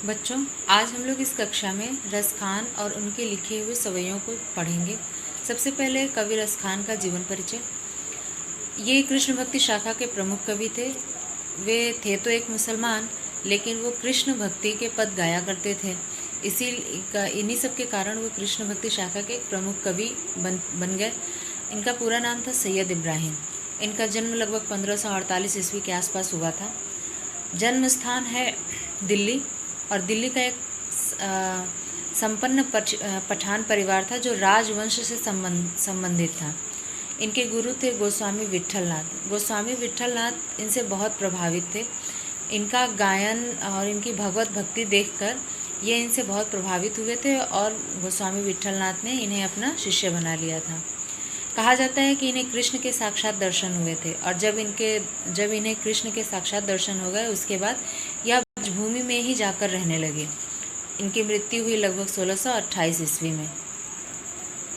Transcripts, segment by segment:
बच्चों, आज हम लोग इस कक्षा में रसखान और उनके लिखे हुए सवैयों को पढ़ेंगे। सबसे पहले कवि रसखान का जीवन परिचय। ये कृष्ण भक्ति शाखा के प्रमुख कवि थे। वे थे तो एक मुसलमान, लेकिन वो कृष्ण भक्ति के पद गाया करते थे। इन्हीं सब के कारण वो कृष्ण भक्ति शाखा के एक प्रमुख कवि बन गए। इनका पूरा नाम था सैयद इब्राहिम। इनका जन्म लगभग 1548 ईस्वी के आसपास हुआ था। जन्म स्थान है दिल्ली, और दिल्ली का एक संपन्न पठान परिवार था जो राजवंश से संबंधित था। इनके गुरु थे गोस्वामी विट्ठलनाथ। गोस्वामी विट्ठलनाथ इनसे बहुत प्रभावित थे। इनका गायन और इनकी भगवत भक्ति देखकर ये इनसे बहुत प्रभावित हुए थे और गोस्वामी विट्ठलनाथ ने इन्हें अपना शिष्य बना लिया था। कहा जाता है कि इन्हें कृष्ण के साक्षात दर्शन हुए थे, और जब इन्हें कृष्ण के साक्षात दर्शन हो गए उसके बाद यह ब्रजभूमि में ही जाकर रहने लगे। इनकी मृत्यु हुई लगभग 1628 ईस्वी में।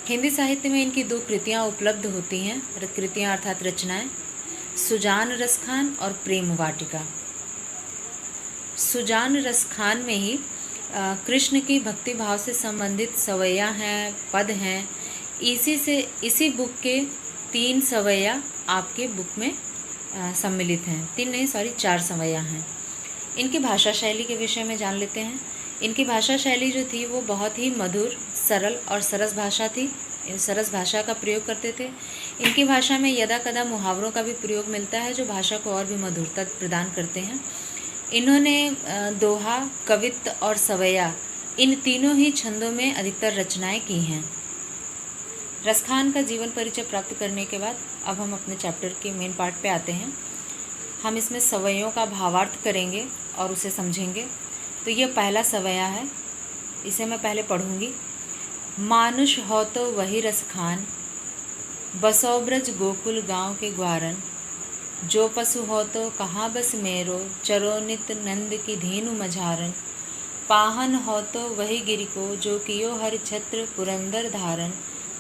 हिंदी साहित्य में इनकी दो कृतियाँ उपलब्ध होती हैं। कृतियाँ अर्थात रचनाएं, सुजान रसखान और प्रेम वाटिका। सुजान रसखान में ही कृष्ण की भक्ति भाव से संबंधित सवैया हैं, पद हैं। इसी बुक के 3 सवैया आपके बुक में सम्मिलित हैं। 3 नहीं, सॉरी 4 सवैया हैं। इनकी भाषा शैली के विषय में जान लेते हैं। इनकी भाषा शैली जो थी वो बहुत ही मधुर, सरल और सरस भाषा थी। सरस भाषा का प्रयोग करते थे। इनकी भाषा में यदा कदा मुहावरों का भी प्रयोग मिलता है जो भाषा को और भी मधुरता प्रदान करते हैं। इन्होंने दोहा, कवित्त और सवैया, इन तीनों ही छंदों में अधिकतर रचनाएं की हैं। रसखान का जीवन परिचय प्राप्त करने के बाद अब हम अपने चैप्टर के मेन पार्ट पे आते हैं। हम इसमें सवैयों का भावार्थ करेंगे और उसे समझेंगे। तो ये पहला सवैया है, इसे मैं पहले पढ़ूंगी। मानुष हो तो वही रसखान, बसो ब्रज गोकुल गाँव के ग्वारन। जो पशु हो तो कहाँ बस मेरो, चरो नित नंद की धेनु मझारन। पाहन हो तो वही गिरि को, जो कियो हरि छत्र पुरंदर धारन।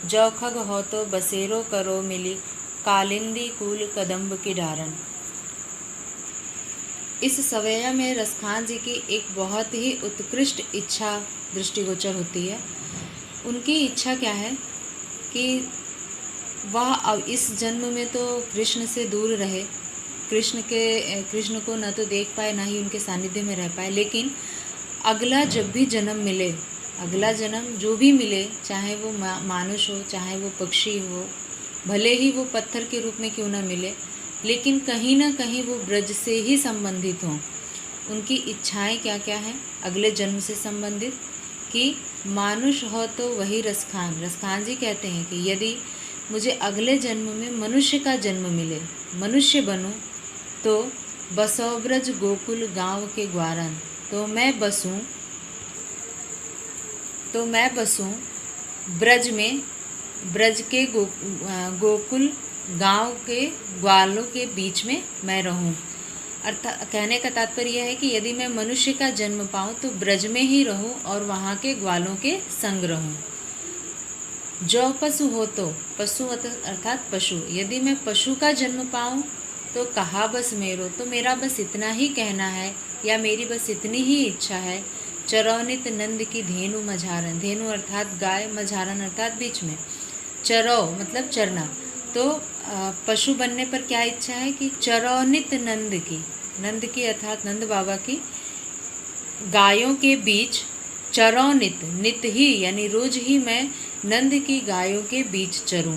जो खग हो तो बसेरो करो मिली, कालिंदी कूल कदम्ब की डारन। इस सवैया में रसखान जी की एक बहुत ही उत्कृष्ट इच्छा दृष्टिगोचर होती है। उनकी इच्छा क्या है कि वह अब इस जन्म में तो कृष्ण से दूर रहे, कृष्ण को न तो देख पाए ना ही उनके सानिध्य में रह पाए, लेकिन अगला जब भी जन्म मिले, अगला जन्म जो भी मिले, चाहे वो मानुष हो, चाहे वो पक्षी हो, भले ही वो पत्थर के रूप में क्यों ना मिले, लेकिन कहीं ना कहीं वो ब्रज से ही संबंधित हों। उनकी इच्छाएं क्या क्या हैं अगले जन्म से संबंधित? कि मानुष हो तो वही रसखान। रसखान जी कहते हैं कि यदि मुझे अगले जन्म में मनुष्य का जन्म मिले, मनुष्य बनूं, तो बसो ब्रज गोकुल गाँव के ग्वारन, तो मैं बसूं ब्रज में, ब्रज के गोकुल गांव के ग्वालों के बीच में मैं रहूं। अर्थात कहने का तात्पर्य यह है कि यदि मैं मनुष्य का जन्म पाऊं तो ब्रज में ही रहूं और वहां के ग्वालों के संग रहूं। जो पशु हो तो, पशु अर्थात पशु, यदि मैं पशु का जन्म पाऊं तो कहा बस मेरो, तो मेरा बस इतना ही कहना है या मेरी बस इतनी ही इच्छा है। चरौनित नंद की धेनु मझारन, धेनु अर्थात गाय, मझारन अर्थात बीच में। चरौ मतलब चरना, तो पशु बनने पर क्या इच्छा है कि चरौनित नंद की अर्थात नंद बाबा की गायों के बीच, चरौनित, नित ही यानी रोज ही मैं नंद की गायों के बीच चरूं।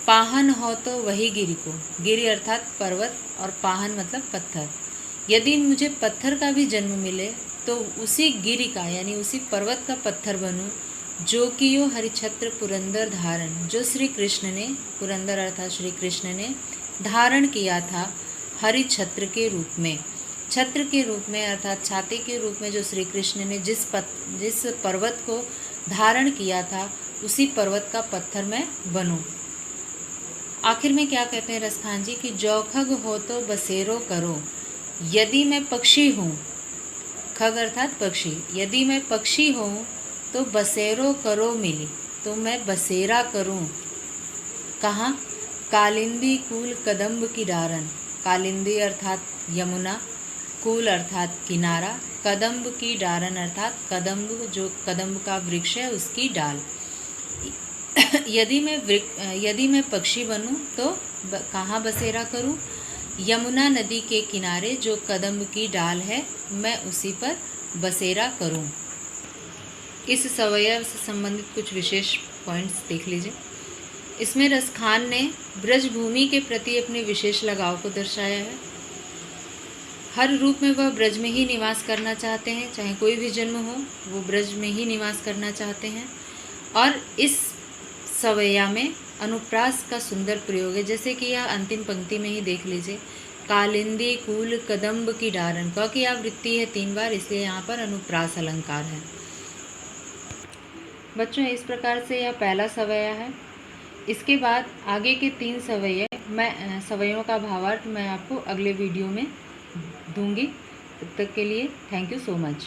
पाहन हो तो वही गिरि को, गिरि अर्थात पर्वत और पाहन मतलब पत्थर। यदि मुझे पत्थर का भी जन्म मिले तो उसी गिरि का यानी उसी पर्वत का पत्थर बनूं, जो कि यो हरिछत्र पुरंदर धारण, जो श्री कृष्ण ने, पुरंदर अर्थात श्री कृष्ण ने धारण किया था हरिछत्र के रूप में। छत्र के रूप में अर्थात छाते के रूप में जो श्री कृष्ण ने जिस पर्वत को धारण किया था, उसी पर्वत का पत्थर मैं बनूं। आखिर में क्या कहते हैं रसखान जी कि जौखग हो तो बसेरो करो, यदि मैं पक्षी हूँ, खग अर्थात पक्षी, यदि मैं पक्षी हूँ तो बसेरो करो मिली, तो मैं बसेरा करूँ। कहाँ? कालिंदी कूल कदम्ब की डारन, कालिंदी अर्थात यमुना, कूल अर्थात किनारा, कदम्ब की डारन अर्थात कदम्ब जो कदम्ब का वृक्ष है उसकी डाल। यदि मैं पक्षी बनूं तो कहाँ बसेरा करूं? यमुना नदी के किनारे जो कदम्ब की डाल है मैं उसी पर बसेरा करूं। इस सवैया से संबंधित कुछ विशेष पॉइंट्स देख लीजिए। इसमें रसखान ने ब्रजभूमि के प्रति अपने विशेष लगाव को दर्शाया है। हर रूप में वह ब्रज में ही निवास करना चाहते हैं, चाहे कोई भी जन्म हो वो ब्रज में ही निवास करना चाहते हैं। और इस सवैया में अनुप्रास का सुंदर प्रयोग है, जैसे कि यह अंतिम पंक्ति में ही देख लीजिए, कालिंदी कूल कदम्ब की डारन। क की आवृत्ति है 3 बार, इसलिए यहाँ पर अनुप्रास अलंकार है। बच्चों इस प्रकार से यह पहला सवैया है। इसके बाद आगे के 3 सवैयों का भावार्थ मैं आपको अगले वीडियो में दूंगी। तब तक के लिए थैंक यू सो मच।